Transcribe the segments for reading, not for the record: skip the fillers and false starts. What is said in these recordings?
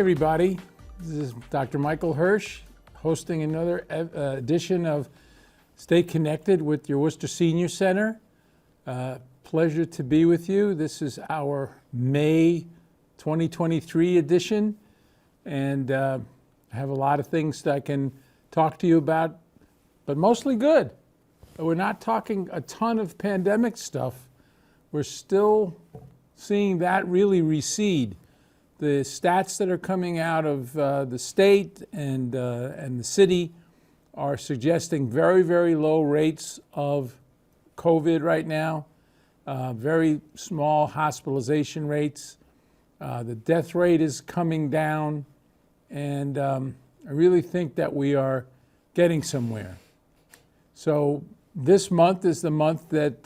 everybody. This is Dr. Michael Hirsch hosting another edition of Stay Connected with your Worcester Senior Center. Pleasure to be with you. This is our May 2023 edition, and I have a lot of things that I can talk to you about, but mostly good. We're not talking a ton of pandemic stuff. We're still seeing that really recede. The stats that are coming out of the state and the city are suggesting very, very low rates of COVID right now, very small hospitalization rates. The death rate is coming down, and I really think that we are getting somewhere. So this month is the month that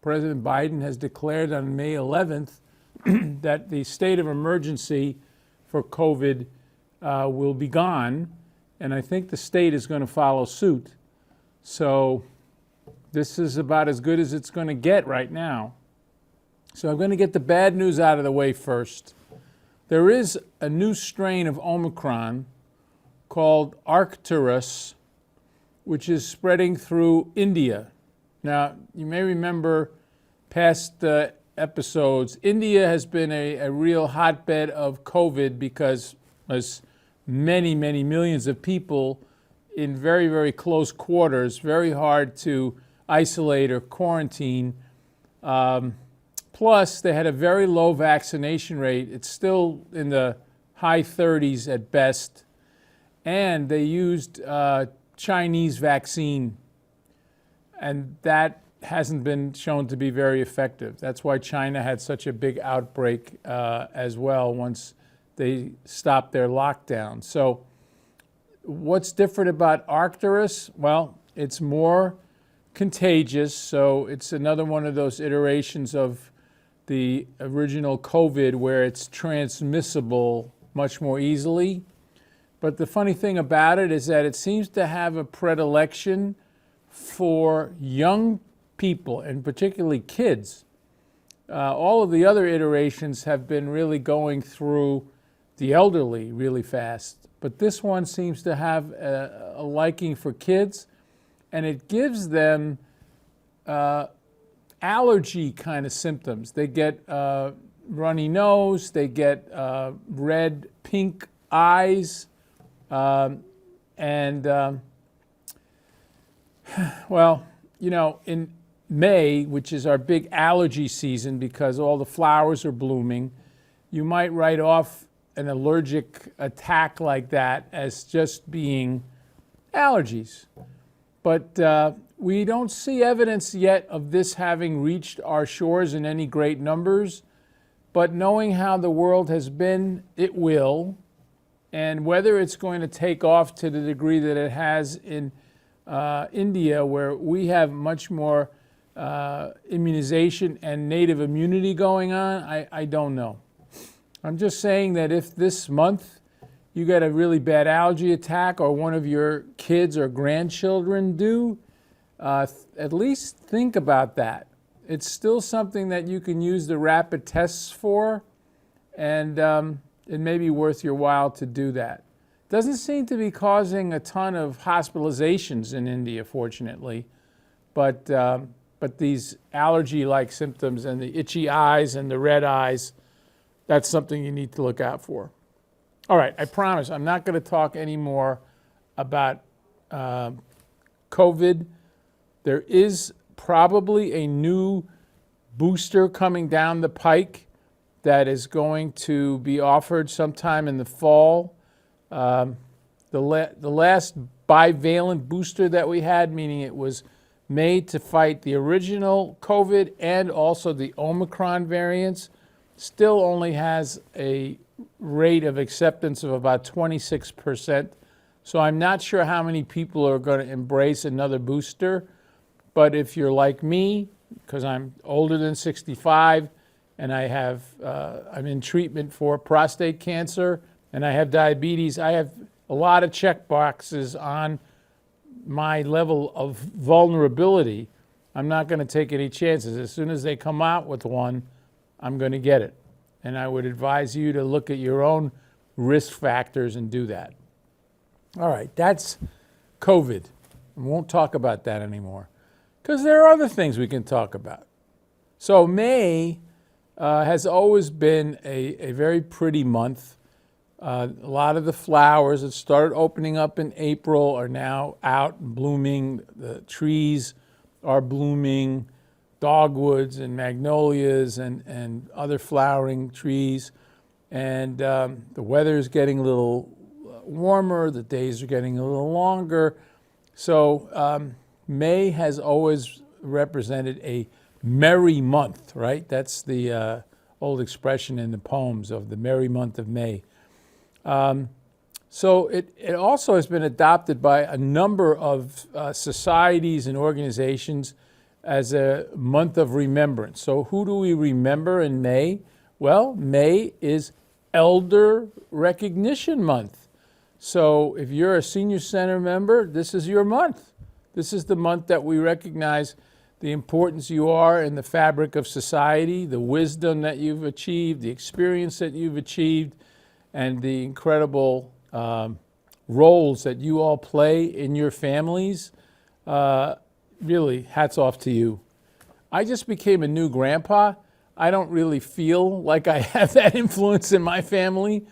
President Biden has declared on May 11th that the state of emergency for COVID will be gone, and I think the state is going to follow suit. So this is about as good as it's going to get right now. So I'm going to get the bad news out of the way first. There is a new strain of Omicron called Arcturus, which is spreading through India. Now, you may remember past episodes, India has been a real hotbed of COVID because there's many, many millions of people in very, very close quarters, very hard to isolate or quarantine. Plus, they had a very low vaccination rate. It's still in the high 30s at best. And they used Chinese vaccine, and that hasn't been shown to be very effective. That's why China had such a big outbreak as well once they stopped their lockdown. So what's different about Arcturus? Well, it's more contagious, so it's another one of those iterations of the original COVID where it's transmissible much more easily. But the funny thing about it is that it seems to have a predilection for young people, and particularly kids. All of the other iterations have been really going through the elderly really fast. But this one seems to have a liking for kids, and it gives them allergy kind of symptoms. They get runny nose, they get red, pink eyes, well, you know, in May, which is our big allergy season because all the flowers are blooming, you might write off an allergic attack like that as just being allergies. But we don't see evidence yet of this having reached our shores in any great numbers. But knowing how the world has been, it will. And whether it's going to take off to the degree that it has in India, where we have much more immunization and native immunity going on, I don't know. I'm just saying that if this month you get a really bad allergy attack or one of your kids or grandchildren do, at least think about that. It's still something that you can use the rapid tests for, and it may be worth your while to do that. Doesn't seem to be causing a ton of hospitalizations in India, fortunately, but these allergy-like symptoms and the itchy eyes and the red eyes, that's something you need to look out for. All right, I promise I'm not going to talk anymore about COVID. There is probably a new booster coming down the pike that is going to be offered sometime in the fall. The last bivalent booster that we had, meaning it was made to fight the original COVID and also the Omicron variants, still only has a rate of acceptance of about 26%. So I'm not sure how many people are going to embrace another booster. But if you're like me, because I'm older than 65 and I'm in treatment for prostate cancer and I have diabetes, I have a lot of check boxes on my level of vulnerability. I'm not going to take any chances. As soon as they come out with one, I'm going to get it. And I would advise you to look at your own risk factors and do that. All right, that's COVID. We won't talk about that anymore because there are other things we can talk about. So May has always been a very pretty month. A lot of the flowers that started opening up in April are now out and blooming. The trees are blooming, dogwoods and magnolias and other flowering trees. And the weather is getting a little warmer, the days are getting a little longer. So May has always represented a merry month, right? That's the old expression in the poems of the merry month of May. So it also has been adopted by a number of societies and organizations as a month of remembrance. So who do we remember in May? Well, May is Elder Recognition Month. So if you're a senior center member, this is your month. This is the month that we recognize the importance you are in the fabric of society, the wisdom that you've achieved, the experience that you've achieved, and the incredible roles that you all play in your families. Really, hats off to you. I just became a new grandpa. I don't really feel like I have that influence in my family,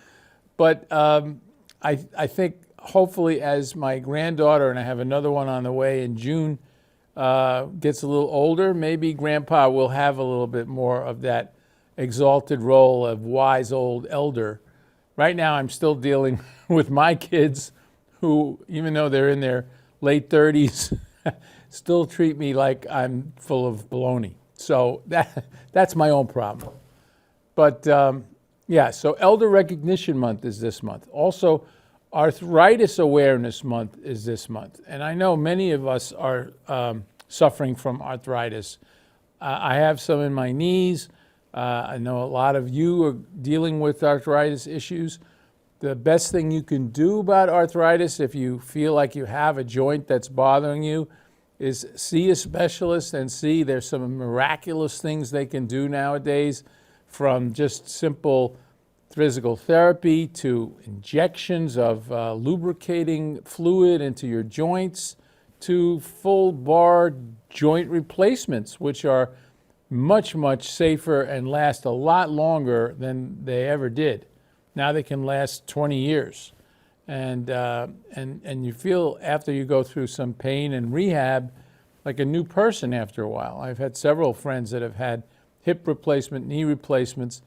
but I think hopefully as my granddaughter, and I have another one on the way in June, gets a little older, maybe grandpa will have a little bit more of that exalted role of wise old elder. Right now I'm still dealing with my kids who, even though they're in their late 30s, still treat me like I'm full of baloney. So that's my own problem. But yeah, so Elder Recognition Month is this month. Also, Arthritis Awareness Month is this month. And I know many of us are suffering from arthritis. I have some in my knees. I know a lot of you are dealing with arthritis issues. The best thing you can do about arthritis, if you feel like you have a joint that's bothering you, is see a specialist and see there's some miraculous things they can do nowadays, from just simple physical therapy to injections of lubricating fluid into your joints to full bar joint replacements, which are much, much safer and last a lot longer than they ever did. Now they can last 20 years. And you feel, after you go through some pain and rehab, like a new person after a while. I've had several friends that have had hip replacement, knee replacements,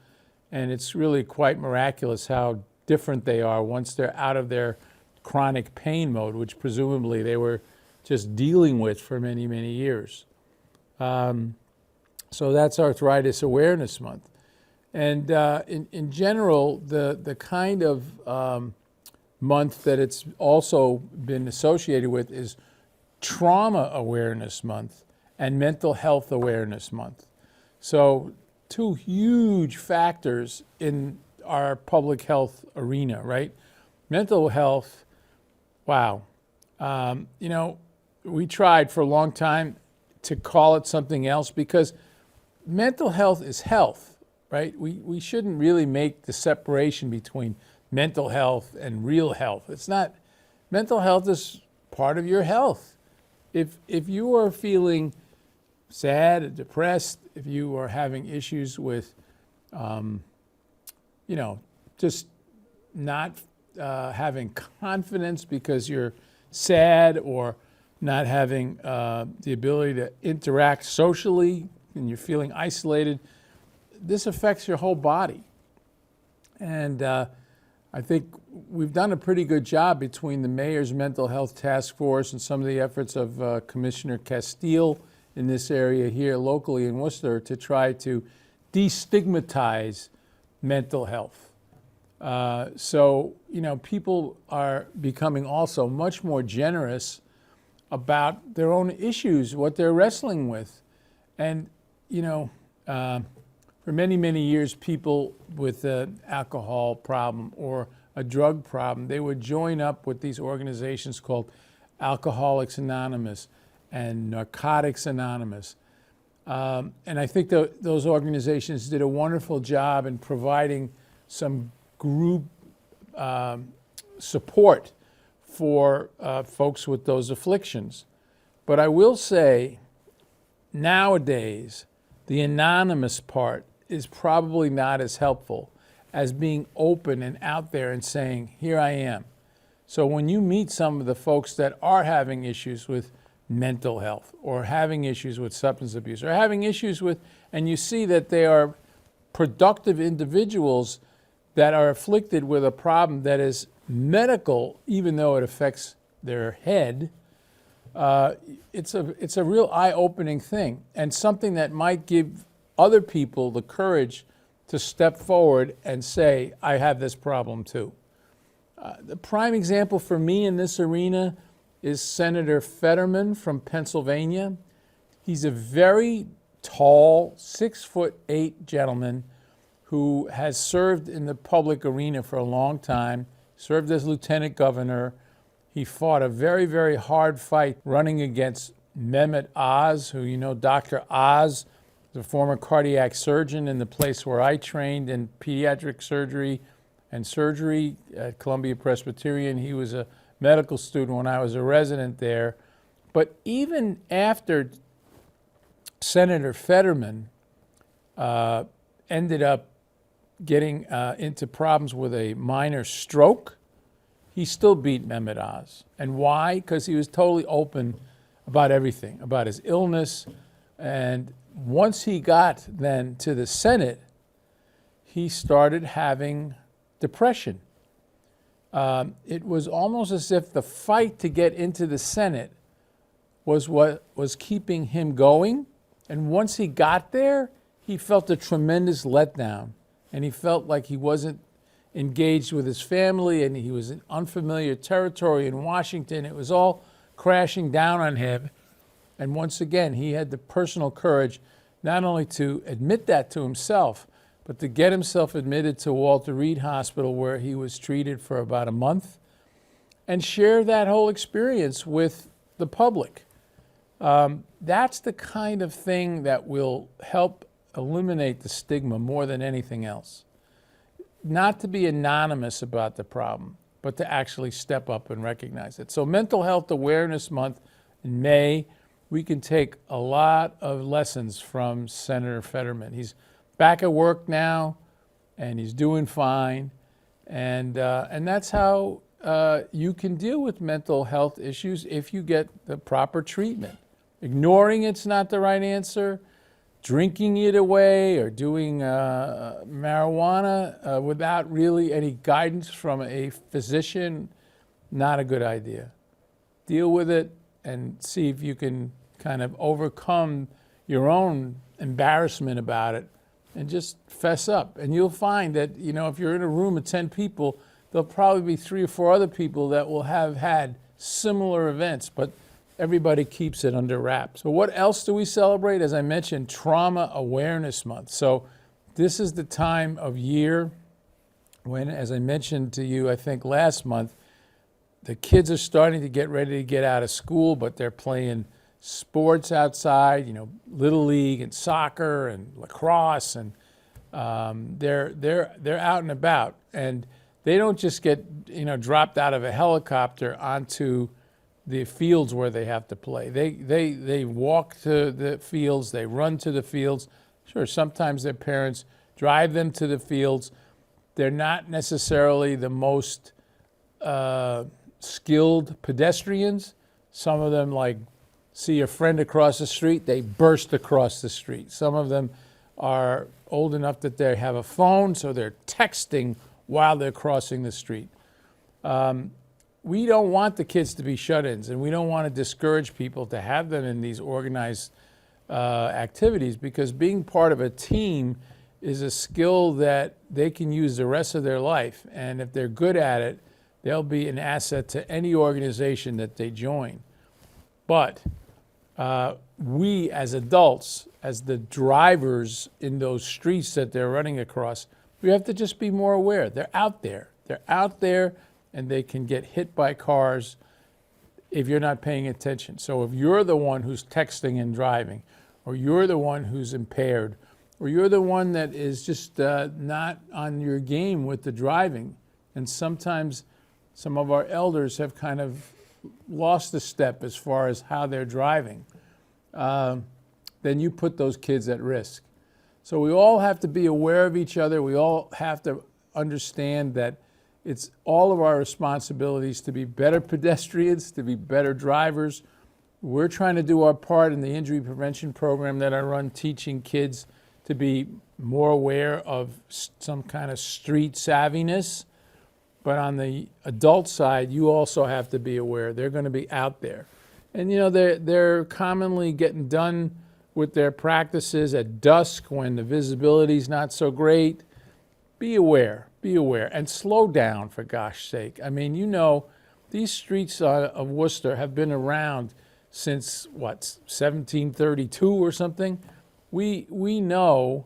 and it's really quite miraculous how different they are once they're out of their chronic pain mode, which presumably they were just dealing with for many, many years. So that's Arthritis Awareness Month. And in general, the kind of month that it's also been associated with is Trauma Awareness Month and Mental Health Awareness Month. So two huge factors in our public health arena, right? Mental health, wow. You know, we tried for a long time to call it something else because mental health is health, right? We shouldn't really make the separation between mental health and real health. It's not, mental health is part of your health. If you are feeling sad, depressed, if you are having issues with, you know, just not having confidence because you're sad, or not having the ability to interact socially and you're feeling isolated, this affects your whole body. And I think we've done a pretty good job between the Mayor's Mental Health Task Force and some of the efforts of Commissioner Castile in this area here locally in Worcester to try to destigmatize mental health. So, you know, people are becoming also much more generous about their own issues, what they're wrestling with. And, you know, for many, many years, people with an alcohol problem or a drug problem, they would join up with these organizations called Alcoholics Anonymous and Narcotics Anonymous. And I think those organizations did a wonderful job in providing some group support for folks with those afflictions. But I will say, nowadays, the anonymous part is probably not as helpful as being open and out there and saying, here I am. So when you meet some of the folks that are having issues with mental health or having issues with substance abuse or having issues with, and you see that they are productive individuals that are afflicted with a problem that is medical, even though it affects their head, it's a real eye-opening thing, and something that might give other people the courage to step forward and say, I have this problem too. The prime example for me in this arena is Senator Fetterman from Pennsylvania. He's a very tall, 6'8" gentleman who has served in the public arena for a long time, served as lieutenant governor. He fought a very, very hard fight running against Mehmet Oz, who, you know, Dr. Oz, the former cardiac surgeon in the place where I trained in pediatric surgery and surgery at Columbia Presbyterian. He was a medical student when I was a resident there. But even after Senator Fetterman ended up getting into problems with a minor stroke, he still beat Mehmet Oz. And why? Because he was totally open about everything, about his illness. And once he got then to the Senate, he started having depression. It was almost as if the fight to get into the Senate was what was keeping him going. And once he got there, he felt a tremendous letdown. And he felt like he wasn't engaged with his family, and he was in unfamiliar territory in Washington. It was all crashing down on him. And once again, he had the personal courage not only to admit that to himself, but to get himself admitted to Walter Reed Hospital, where he was treated for about a month, and share that whole experience with the public. That's the kind of thing that will help eliminate the stigma more than anything else. Not to be anonymous about the problem, but to actually step up and recognize it. So Mental Health Awareness Month in May, we can take a lot of lessons from Senator Fetterman. He's back at work now, and he's doing fine. And that's how you can deal with mental health issues if you get the proper treatment. Ignoring it's not the right answer. Drinking it away or doing marijuana without really any guidance from a physician, not a good idea. Deal with it and see if you can kind of overcome your own embarrassment about it and just fess up. And you'll find that, you know, if you're in a room of 10 people, there'll probably be 3 or 4 other people that will have had similar events, but everybody keeps it under wraps. So what else do we celebrate? As I mentioned, Trauma Awareness Month. So this is the time of year when, as I mentioned to you, I think last month, the kids are starting to get ready to get out of school, but they're playing sports outside, you know, Little League and soccer and lacrosse, and they're out and about. And they don't just get, you know, dropped out of a helicopter onto the fields where they have to play. They walk to the fields, they run to the fields. Sure, sometimes their parents drive them to the fields. They're not necessarily the most skilled pedestrians. Some of them, like, see a friend across the street, they burst across the street. Some of them are old enough that they have a phone, so they're texting while they're crossing the street. We don't want the kids to be shut-ins, and we don't want to discourage people to have them in these organized activities, because being part of a team is a skill that they can use the rest of their life. And if they're good at it, they'll be an asset to any organization that they join. But we as adults, as the drivers in those streets that they're running across, we have to just be more aware. They're out there. They're out there, and they can get hit by cars if you're not paying attention. So if you're the one who's texting and driving, or you're the one who's impaired, or you're the one that is just not on your game with the driving, And sometimes some of our elders have kind of lost a step as far as how they're driving. Then you put those kids at risk. So we all have to be aware of each other. We all have to understand that it's all of our responsibilities to be better pedestrians, to be better drivers. We're trying to do our part in the injury prevention program that I run, teaching kids to be more aware of some kind of street savviness. But on the adult side, you also have to be aware. They're going to be out there. And you know, they're commonly getting done with their practices at dusk when the visibility's not so great. Be aware, and slow down, for gosh sake. I mean, you know, these streets of Worcester have been around since, what, 1732 or something? We know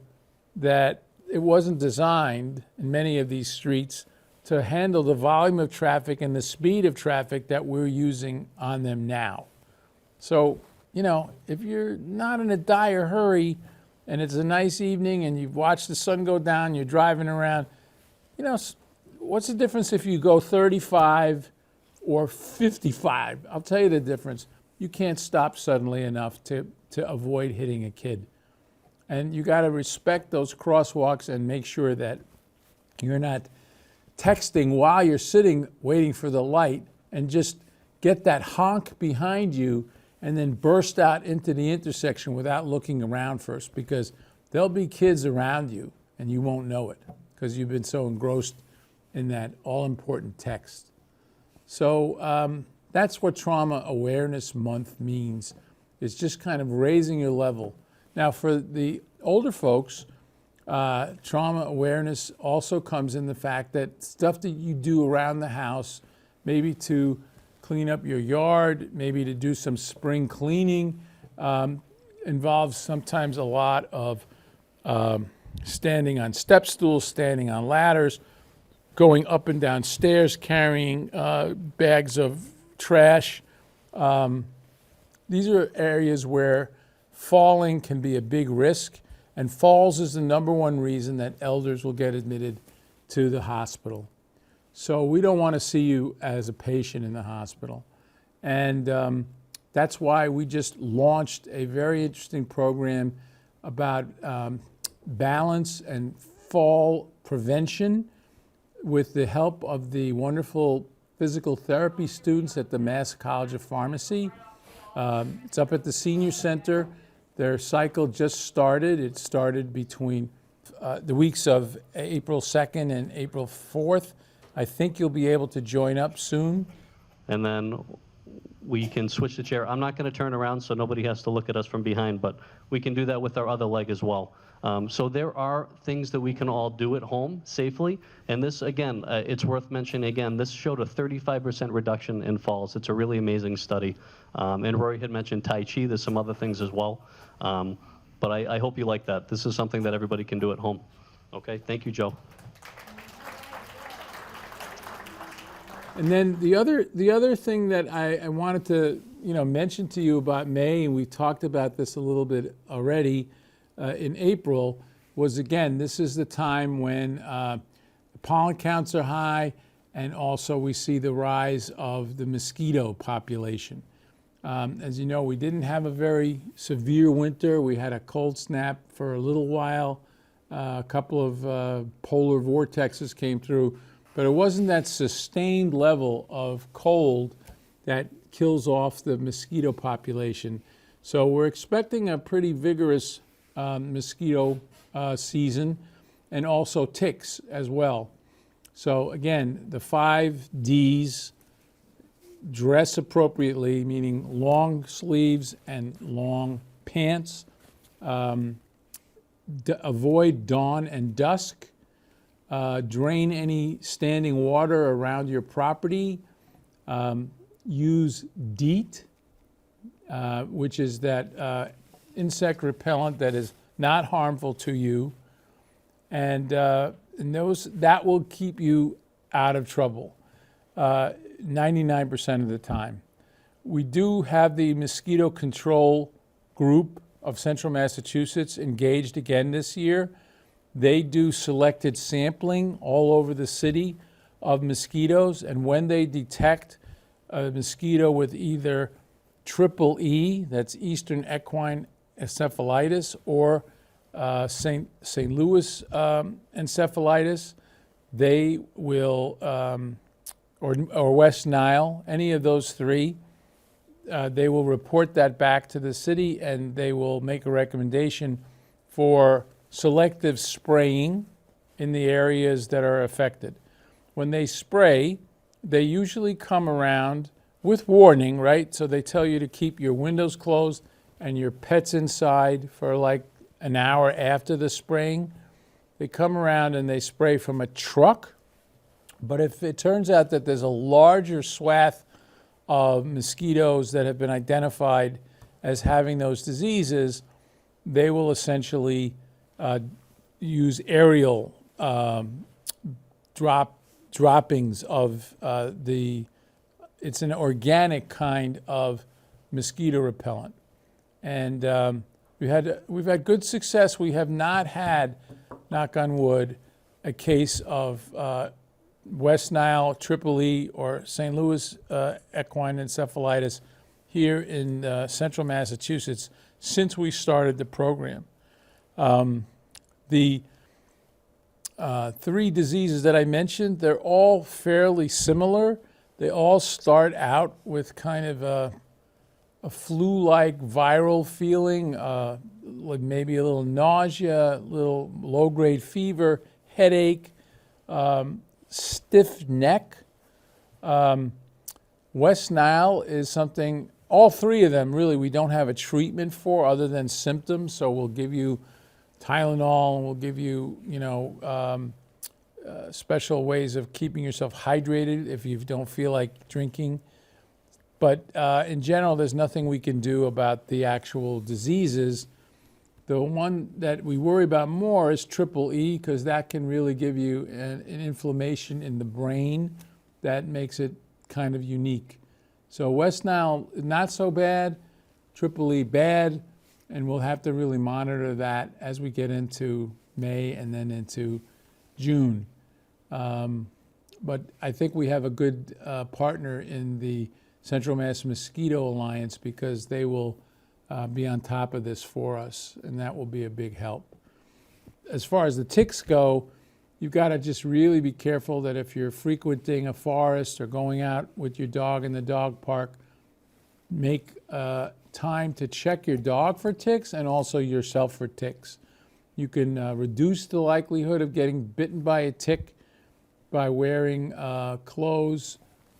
that it wasn't designed in many of these streets to handle the volume of traffic and the speed of traffic that we're using on them now. So, you know, if you're not in a dire hurry and it's a nice evening and you've watched the sun go down, you're driving around, you know, what's the difference if you go 35 or 55? I'll tell you the difference. You can't stop suddenly enough to avoid hitting a kid. And you got to respect those crosswalks and make sure that you're not texting while you're sitting waiting for the light and just get that honk behind you and then burst out into the intersection without looking around first, because there'll be kids around you and you won't know it because you've been so engrossed in that all-important text. So that's what Trauma Awareness Month means. It's just kind of raising your level. Now, for the older folks, trauma awareness also comes in the fact that stuff that you do around the house, maybe to clean up your yard, maybe to do some spring cleaning, involves sometimes a lot of standing on step stools, standing on ladders, going up and down stairs, carrying bags of trash. These are areas where falling can be a big risk, and falls is the number one reason that elders will get admitted to the hospital. So we don't want to see you as a patient in the hospital. And that's why we just launched a very interesting program about balance and fall prevention with the help of the wonderful physical therapy students at the Mass College of Pharmacy. It's up at the Senior Center. Their cycle just started. It started between the weeks of April 2nd and April 4th. I think you'll be able to join up soon. And then we can switch the chair. I'm not going to turn around so nobody has to look at us from behind, but we can do that with our other leg as well. So there are things that we can all do at home safely. And this, again, it's worth mentioning again, this showed a 35% reduction in falls. It's a really amazing study. And Rory had mentioned Tai Chi. There's some other things as well. But I hope you like that. This is something that everybody can do at home. Okay, thank you, Joe. And then the other thing that I wanted to mention to you about May, and we talked about this a little bit already in April, was again, this is the time when pollen counts are high, and also we see the rise of the mosquito population. As you know, we didn't have a very severe winter. We had a cold snap for a little while. A couple of polar vortexes came through. But it wasn't that sustained level of cold that kills off the mosquito population. So we're expecting a pretty vigorous mosquito season, and also ticks as well. So again, the 5 Ds: dress appropriately, meaning long sleeves and long pants. Avoid dawn and dusk. Drain any standing water around your property. Use DEET, which is that insect repellent that is not harmful to you, and that will keep you out of trouble 99% of the time. We do have the mosquito control group of Central Massachusetts engaged again this year. They do selected sampling all over the city of mosquitoes, and when they detect a mosquito with either triple E, that's Eastern equine encephalitis, or St. Louis encephalitis, they will, or West Nile, any of those three, they will report that back to the city, and they will make a recommendation for selective spraying in the areas that are affected. When they spray, they usually come around with warning, right? So they tell you to keep your windows closed and your pets inside for like an hour after the spraying. They come around and they spray from a truck. But if it turns out that there's a larger swath of mosquitoes that have been identified as having those diseases, they will essentially use aerial droppings of it's an organic kind of mosquito repellent. And we've had good success. We have not had, knock on wood, a case of West Nile, Triple E, or St. Louis equine encephalitis here in central Massachusetts since we started the program. The three diseases that I mentioned, they're all fairly similar. They all start out with kind of a flu-like viral feeling, like maybe a little nausea, a little low-grade fever, headache, stiff neck. West Nile is something, all three of them really we don't have a treatment for other than symptoms. So we'll give you Tylenol, and we'll give you, special ways of keeping yourself hydrated if you don't feel like drinking. But in general, there's nothing we can do about the actual diseases. The one that we worry about more is Triple E, because that can really give you an inflammation in the brain that makes it kind of unique. So West Nile, not so bad. Triple E, bad. And we'll have to really monitor that as we get into May and then into June. But I think we have a good partner in the Central Mass Mosquito Alliance, because they will be on top of this for us, and that will be a big help. As far as the ticks go, you've got to just really be careful that if you're frequenting a forest or going out with your dog in the dog park, make time to check your dog for ticks and also yourself for ticks. You can reduce the likelihood of getting bitten by a tick by wearing clothes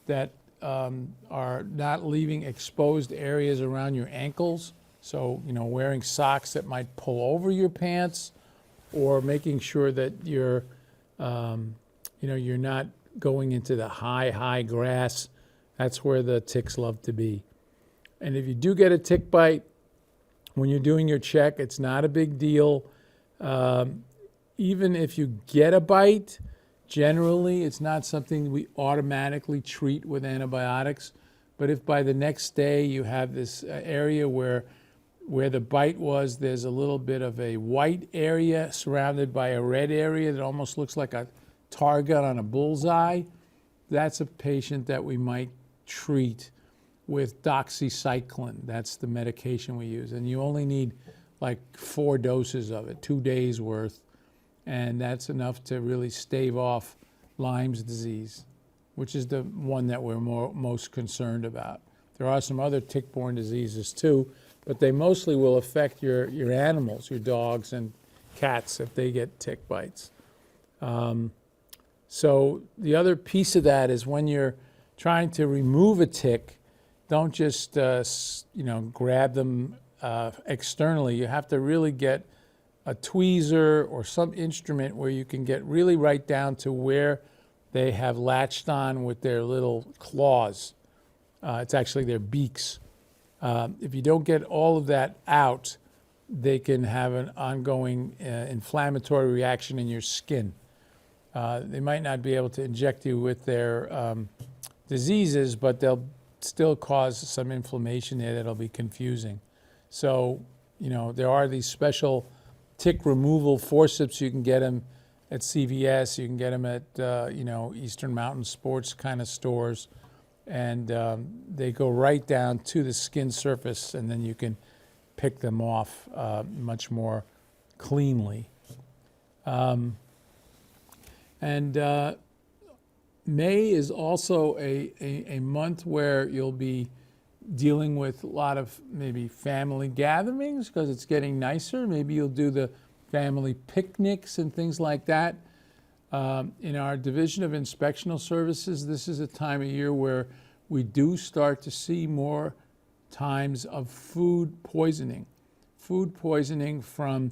that are not leaving exposed areas around your ankles. So, wearing socks that might pull over your pants, or making sure that you're not going into the high grass. That's where the ticks love to be. And if you do get a tick bite, when you're doing your check, it's not a big deal. Even if you get a bite, generally it's not something we automatically treat with antibiotics. But if by the next day you have this area where the bite was, there's a little bit of a white area surrounded by a red area that almost looks like a target on a bullseye, that's a patient that we might treat with doxycycline. That's the medication we use. And you only need like 4 doses of it, 2 days worth. And that's enough to really stave off Lyme's disease, which is the one that we're most concerned about. There are some other tick-borne diseases too, but they mostly will affect your animals, your dogs and cats, if they get tick bites. So the other piece of that is when you're trying to remove a tick, don't just grab them externally. You have to really get a tweezer or some instrument where you can get really right down to where they have latched on with their little claws. It's actually their beaks. If you don't get all of that out, they can have an ongoing inflammatory reaction in your skin. They might not be able to inject you with their diseases, but they'll still cause some inflammation there that'll be confusing. So, there are these special tick removal forceps. You can get them at CVS. You can get them at, Eastern Mountain Sports kind of stores. And they go right down to the skin surface, and then you can pick them off much more cleanly. May is also a month where you'll be dealing with a lot of maybe family gatherings because it's getting nicer. Maybe you'll do the family picnics and things like that. In our Division of Inspectional Services, this is a time of year where we do start to see more times of food poisoning. Food poisoning from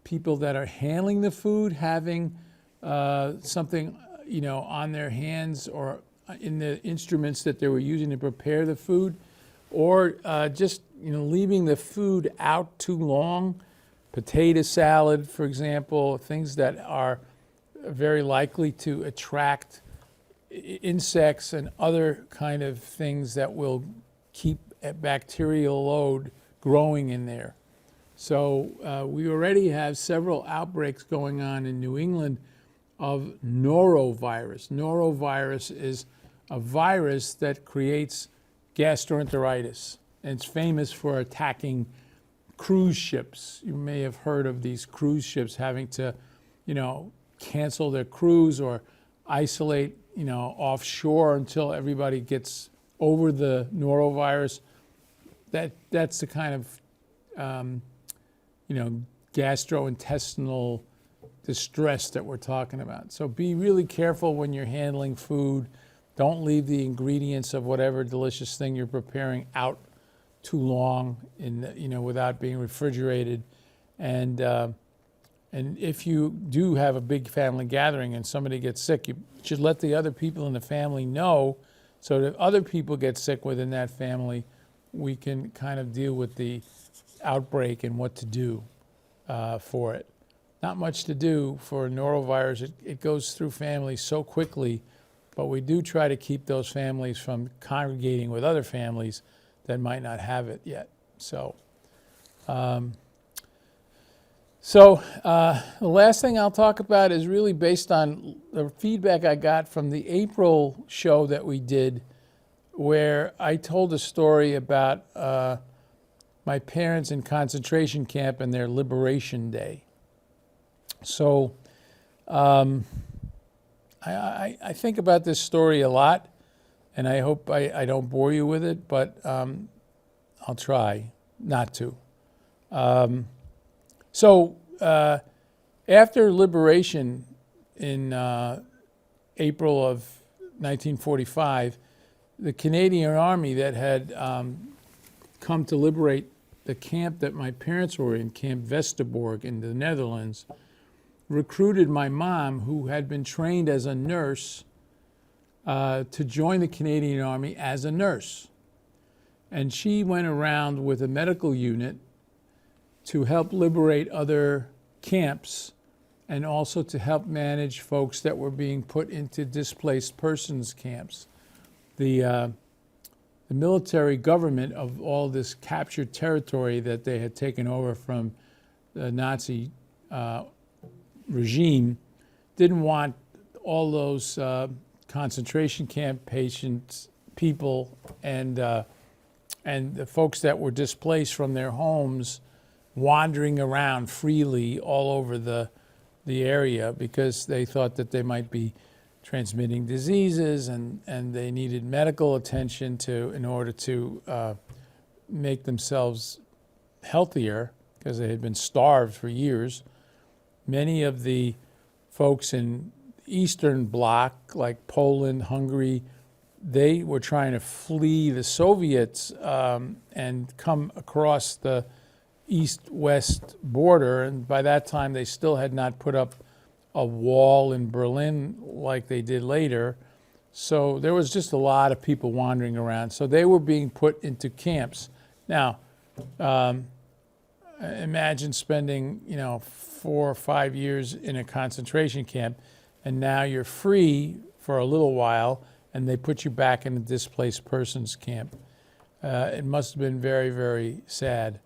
people that are handling the food, having something, on their hands or in the instruments that they were using to prepare the food, or just, leaving the food out too long. Potato salad, for example, things that are very likely to attract insects and other kind of things that will keep a bacterial load growing in there. So we already have several outbreaks going on in New England of norovirus. Norovirus is a virus that creates gastroenteritis, and it's famous for attacking cruise ships. You may have heard of these cruise ships having to, cancel their cruise or isolate, offshore until everybody gets over the norovirus. That's the kind of, gastrointestinal distress that we're talking about. So be really careful when you're handling food. Don't leave the ingredients of whatever delicious thing you're preparing out too long without being refrigerated. And if you do have a big family gathering and somebody gets sick, you should let the other people in the family know, so that if other people get sick within that family, we can kind of deal with the outbreak and what to do for it. Not much to do for norovirus. It goes through families so quickly, but we do try to keep those families from congregating with other families that might not have it yet. So, the last thing I'll talk about is really based on the feedback I got from the April show that we did, where I told a story about my parents in concentration camp and their Liberation Day. So I think about this story a lot, and I hope I don't bore you with it, but I'll try not to. After liberation in April of 1945, the Canadian Army that had come to liberate the camp that my parents were in, Camp Westerbork in the Netherlands, recruited my mom, who had been trained as a nurse, to join the Canadian Army as a nurse. And she went around with a medical unit to help liberate other camps and also to help manage folks that were being put into displaced persons camps. The military government of all this captured territory that they had taken over from the Nazi regime didn't want all those concentration camp people and the folks that were displaced from their homes wandering around freely all over the area, because they thought that they might be transmitting diseases and they needed medical attention in order to make themselves healthier, because they had been starved for years. Many of the folks in Eastern Bloc, like Poland, Hungary, they were trying to flee the Soviets and come across the east-west border, and by that time they still had not put up a wall in Berlin like they did later. So there was just a lot of people wandering around. So they were being put into camps. Now, imagine spending 4 or 5 years in a concentration camp, and now you're free for a little while, and they put you back in a displaced persons camp. It must have been very, very sad.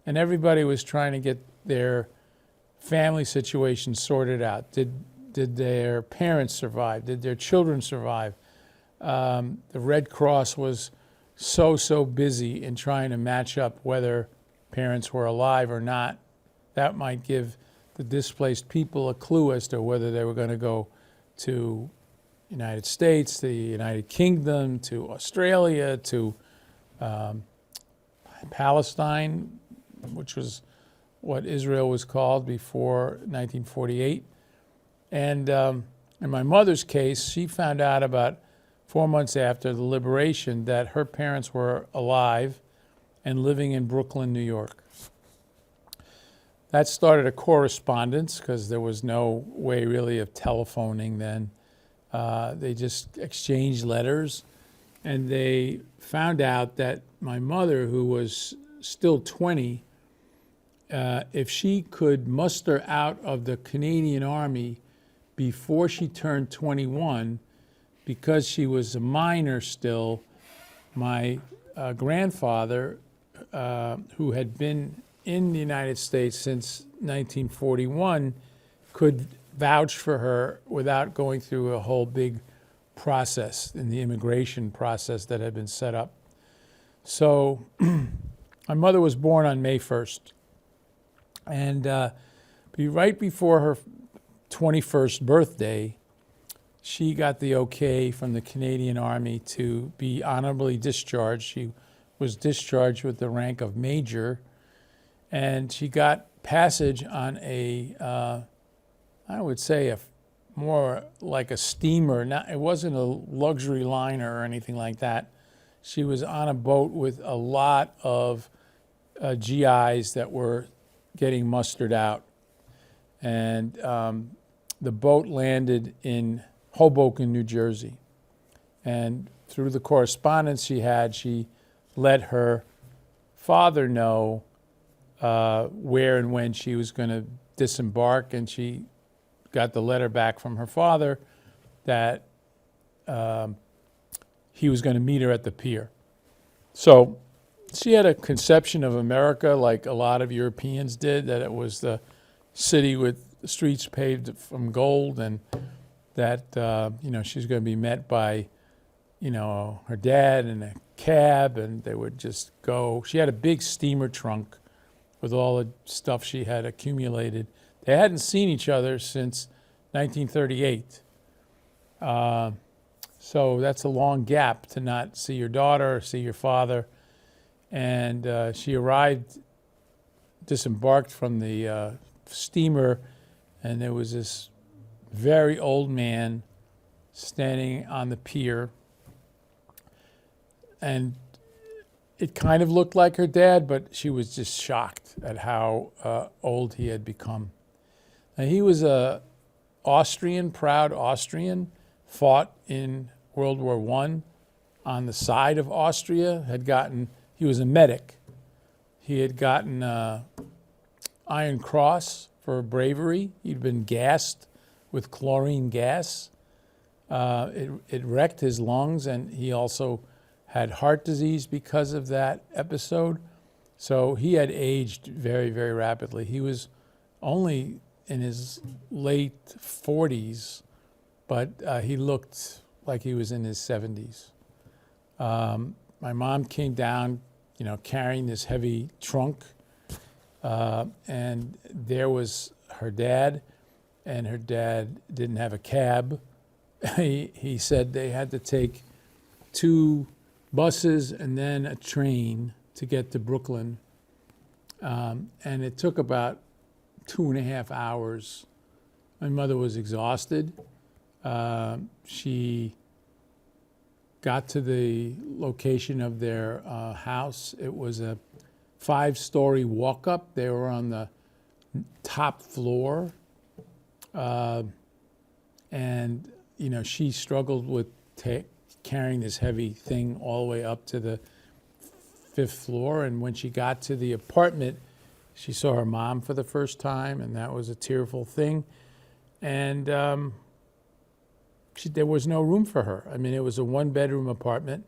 And everybody was trying to get their family situation sorted out? Did their parents survive? Did their children survive? The Red Cross was so busy in trying to match up whether parents were alive or not. That might give the displaced people a clue as to whether they were going to go to United States, the United Kingdom, to Australia, to Palestine, which was what Israel was called before 1948. And in my mother's case, she found out about 4 months after the liberation that her parents were alive and living in Brooklyn, New York. That started a correspondence because there was no way really of telephoning then. They just exchanged letters, and they found out that my mother, who was still 20, if she could muster out of the Canadian Army before she turned 21, because she was a minor still, my grandfather, who had been in the United States since 1941, could vouch for her without going through a whole big process in the immigration process that had been set up. So my mother was born on May 1st. And right before her 21st birthday, she got the okay from the Canadian Army to be honorably discharged. She was discharged with the rank of major, and she got passage on I would say more like a steamer. It wasn't a luxury liner or anything like that. She was on a boat with a lot of GIs that were getting mustered out. And the boat landed in Hoboken, New Jersey. And through the correspondence she let her father know where and when she was going to disembark, and she got the letter back from her father that he was going to meet her at the pier. So she had a conception of America like a lot of Europeans did, that it was the city with the streets paved from gold, and that she's going to be met by her dad in a cab, and they would just go. She had a big steamer trunk with all the stuff she had accumulated. They hadn't seen each other since 1938. So that's a long gap to not see your daughter or see your father. And she disembarked from the steamer, and there was this very old man standing on the pier. And it kind of looked like her dad, but she was just shocked at how old he had become. Now, he was a proud Austrian, fought in World War I on the side of Austria, he was a medic. He had gotten Iron Cross for bravery. He'd been gassed with chlorine gas. It wrecked his lungs, and he also had heart disease because of that episode. So he had aged very, very rapidly. He was only in his late 40s, but he looked like he was in his 70s. My mom came down, carrying this heavy trunk, and there was her dad, and her dad didn't have a cab. He said they had to take 2 buses and then a train to get to Brooklyn. And it took about 2.5 hours. My mother was exhausted. She got to the location of their house. It was a 5-story walk-up. They were on the top floor. And, she struggled with carrying this heavy thing all the way up to the 5th floor. And when she got to the apartment, she saw her mom for the first time, and that was a tearful thing. And there was no room for her. I mean, it was a 1-bedroom apartment,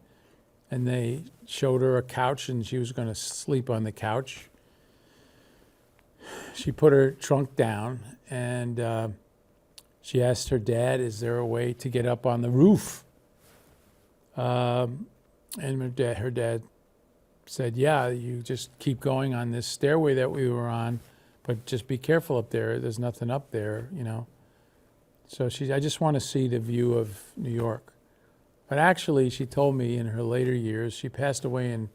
and they showed her a couch, and she was going to sleep on the couch. she put her trunk down and she asked her dad, is there a way to get up on the roof? And her dad said, yeah, you just keep going on this stairway that we were on, but just be careful up there. There's nothing up there, you know. So I just want to see the view of New York. But actually, she told me in her later years, she passed away in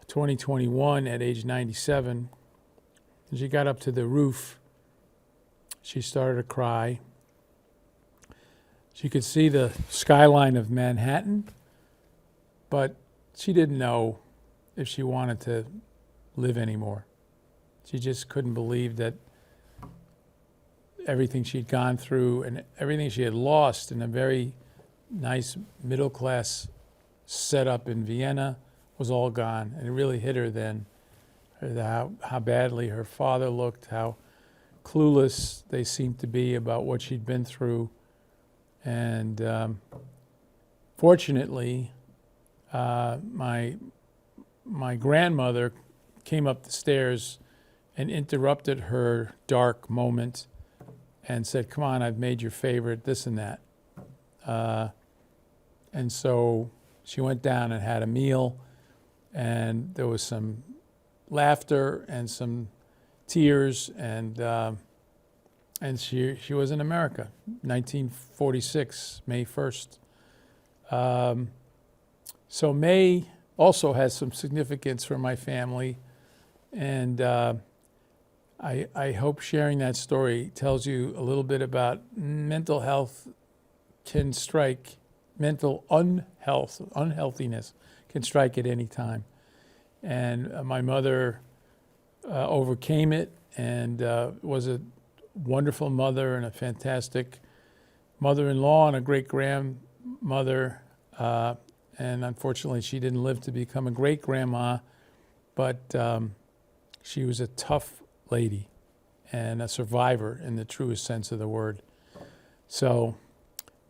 2021 at age 97. And she got up to the roof. She started to cry. She could see the skyline of Manhattan, but she didn't know if she wanted to live anymore. She just couldn't believe that everything she'd gone through and everything she had lost in a very nice middle-class setup in Vienna was all gone. And it really hit her then, how badly her father looked, how clueless they seemed to be about what she'd been through. And fortunately, my grandmother came up the stairs and interrupted her dark moment and said, come on, I've made your favorite, this and that. And so she went down and had a meal, and there was some laughter and some tears, and she was in America, 1946, May 1st. So May also has some significance for my family, and I hope sharing that story tells you a little bit about mental health can strike, mental unhealthiness can strike at any time. And my mother overcame it and was a wonderful mother and a fantastic mother-in-law and a great-grandmother. And unfortunately, she didn't live to become a great-grandma, but she was a tough lady and a survivor in the truest sense of the word. So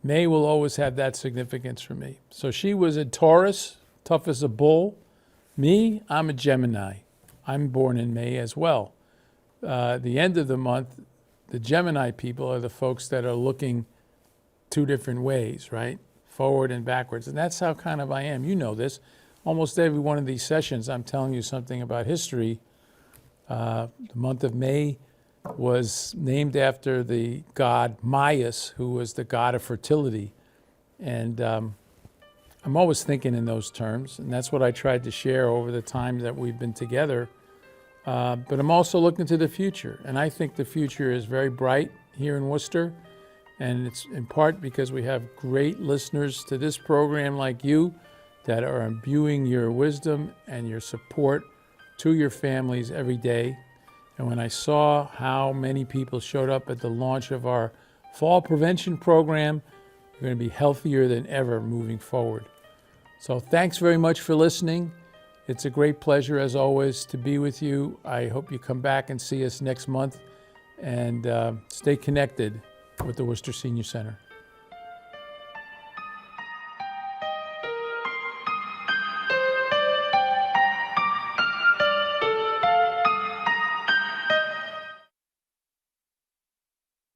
May will always have that significance for me. So she was a Taurus, tough as a bull. Me, I'm a Gemini. I'm born in May as well. The end of the month, the Gemini people are the folks that are looking two different ways, right? Forward and backwards. And that's how kind of I am. You know this. Almost every one of these sessions, I'm telling you something about history. The month of May was named after the god Maius, who was the god of fertility. And I'm always thinking in those terms, and that's what I tried to share over the time that we've been together. But I'm also looking to the future, and I think the future is very bright here in Worcester, and it's in part because we have great listeners to this program like you that are imbuing your wisdom and your support to your families every day. And when I saw how many people showed up at the launch of our fall prevention program, we're going to be healthier than ever moving forward. So thanks very much for listening. It's a great pleasure, as always, to be with you. I hope you come back and see us next month, and stay connected with the Worcester Senior Center.